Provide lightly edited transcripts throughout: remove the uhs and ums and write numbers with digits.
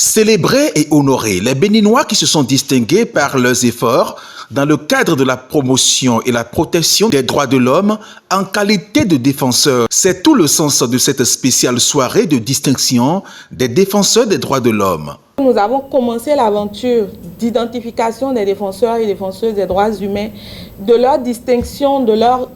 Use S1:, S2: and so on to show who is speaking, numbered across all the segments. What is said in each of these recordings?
S1: Célébrer et honorer les Béninois qui se sont distingués par leurs efforts dans le cadre de la promotion et la protection des droits de l'homme en qualité de défenseurs. C'est tout le sens de cette spéciale soirée de distinction des défenseurs des droits de l'homme.
S2: Nous avons commencé l'aventure d'identification des défenseurs et défenseuses des droits humains, de leur distinction, de leur,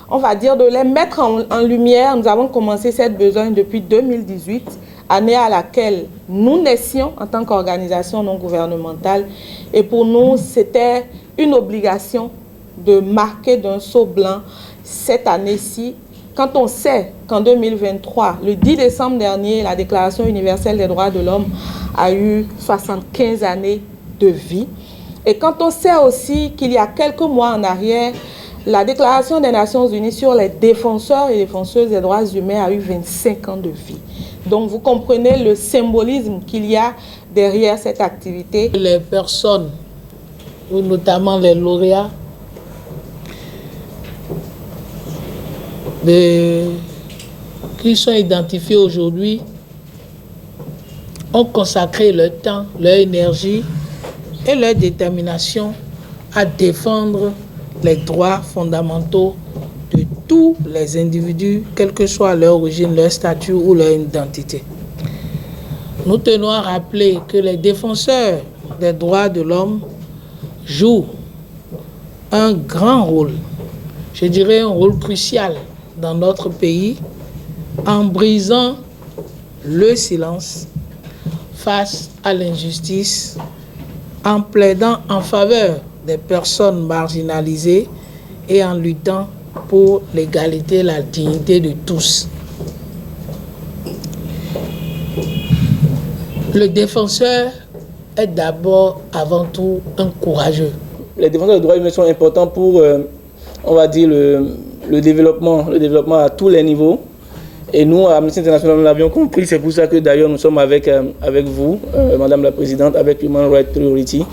S2: on va dire, de les mettre en lumière. Nous avons commencé cette besogne depuis 2018, année à laquelle nous naissions en tant qu'organisation non gouvernementale. Et pour nous, c'était une obligation de marquer d'un sceau blanc cette année-ci. Quand on sait qu'en 2023, le 10 décembre dernier, la Déclaration universelle des droits de l'homme a eu 75 années de vie. Et quand on sait aussi qu'il y a quelques mois en arrière, la Déclaration des Nations Unies sur les défenseurs et défenseuses des droits humains a eu 25 ans de vie. Donc vous comprenez le symbolisme qu'il y a derrière cette activité.
S3: Les personnes, notamment les lauréats, qui sont identifiés aujourd'hui, ont consacré leur temps, leur énergie et leur détermination à défendre les droits fondamentaux de tous les individus, quelle que soit leur origine, leur statut ou leur identité. Nous tenons à rappeler que les défenseurs des droits de l'homme jouent un grand rôle, je dirais un rôle crucial dans notre pays, en brisant le silence face à l'injustice, en plaidant en faveur des personnes marginalisées et en luttant pour l'égalité et la dignité de tous. Le défenseur est d'abord, avant tout, un courageux.
S4: Les défenseurs des droits humains sont importants pour, on va dire, le développement à tous les niveaux. Et nous, à Amnesty International, nous l'avions compris. C'est pour ça que d'ailleurs nous sommes avec vous, Madame la Présidente, avec Human Rights Priority,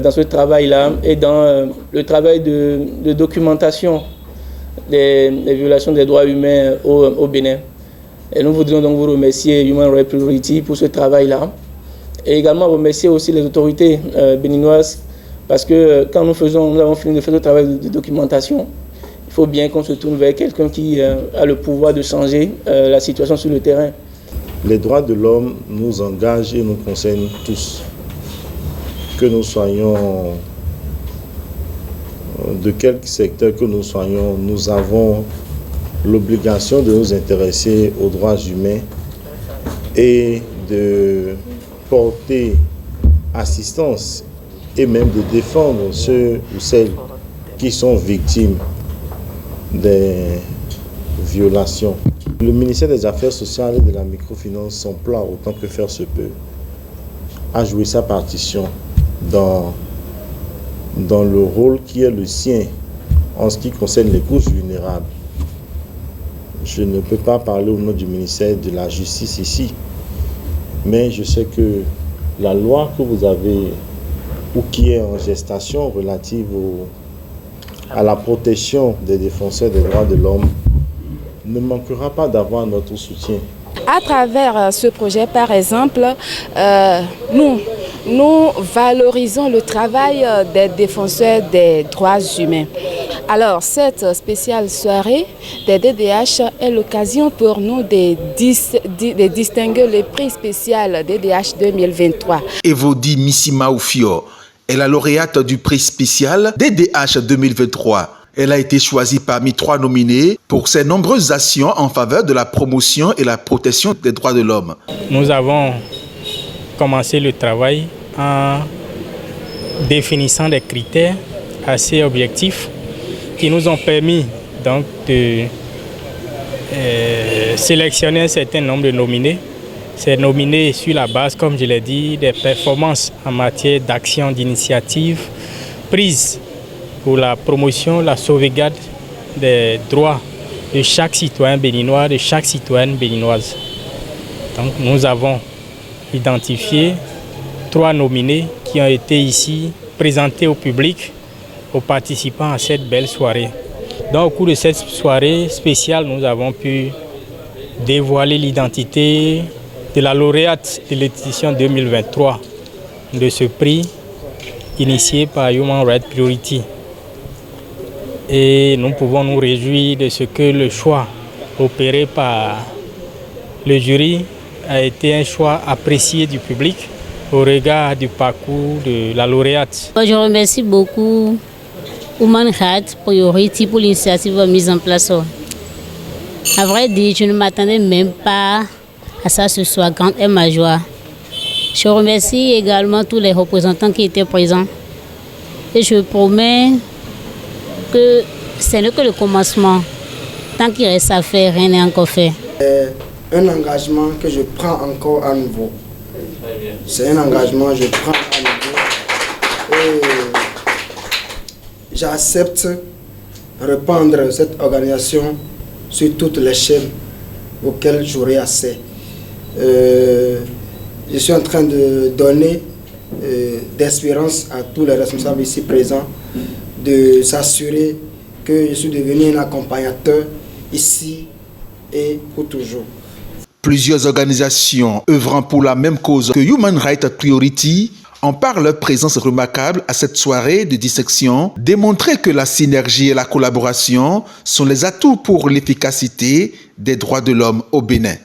S4: dans ce travail-là et dans le travail de documentation des violations des droits humains au Bénin. Et nous voudrions donc vous remercier, Human Rights Priority, pour ce travail-là. Et également remercier aussi les autorités béninoises, parce que quand nous avons fini de faire le travail de documentation, il faut bien qu'on se tourne vers quelqu'un qui a le pouvoir de changer la situation sur le terrain.
S5: Les droits de l'homme nous engagent et nous concernent tous. Que nous soyons de quel secteur que nous soyons, nous avons l'obligation de nous intéresser aux droits humains et de porter assistance et même de défendre ceux ou celles qui sont victimes des violations. Le ministère des Affaires sociales et de la microfinance s'emploie autant que faire se peut à jouer sa partition dans le rôle qui est le sien en ce qui concerne les couches vulnérables. Je ne peux pas parler au nom du ministère de la Justice ici, mais je sais que la loi que vous avez ou qui est en gestation relative à la protection des défenseurs des droits de l'homme ne manquera pas d'avoir notre soutien.
S6: À travers ce projet, par exemple, nous valorisons le travail des défenseurs des droits humains. Alors, cette spéciale soirée des DDH est l'occasion pour nous de distinguer le prix spécial DDH 2023.
S1: Evodi Missima Oufio est la lauréate du prix spécial DDH 2023. Elle a été choisie parmi 3 nominés pour ses nombreuses actions en faveur de la promotion et la protection des droits de l'homme.
S7: Nous avons commencé le travail en définissant des critères assez objectifs qui nous ont permis donc de sélectionner un certain nombre de nominés. Ces nominés sur la base, comme je l'ai dit, des performances en matière d'action, d'initiative prises pour la promotion, la sauvegarde des droits de chaque citoyen béninois, de chaque citoyenne béninoise. Donc nous avons identifié 3 nominés qui ont été ici présentés au public, aux participants à cette belle soirée. Donc au cours de cette soirée spéciale, nous avons pu dévoiler l'identité de la lauréate de l'édition 2023 de ce prix initié par Human Rights Priority. Et nous pouvons nous réjouir de ce que le choix opéré par le jury a été un choix apprécié du public au regard du parcours de la lauréate.
S8: Je remercie beaucoup Human Rights Priority pour l'initiative mise en place. À vrai dire, je ne m'attendais même pas à ça ce soir, grande est ma joie. Je remercie également tous les représentants qui étaient présents. Et je promets que ce n'est que le commencement. Tant qu'il reste à faire, rien n'est encore fait.
S9: Un engagement que je prends encore à nouveau. C'est un engagement que je prends à nouveau. Et j'accepte répandre cette organisation sur toutes les chaînes auxquelles j'aurai accès. Je suis en train de donner d'espérance à tous les responsables ici présents de s'assurer que je suis devenu un accompagnateur ici et pour toujours.
S1: Plusieurs organisations œuvrant pour la même cause que Human Rights Priority ont par leur présence remarquable à cette soirée de dissection démontré que la synergie et la collaboration sont les atouts pour l'efficacité des droits de l'homme au Bénin.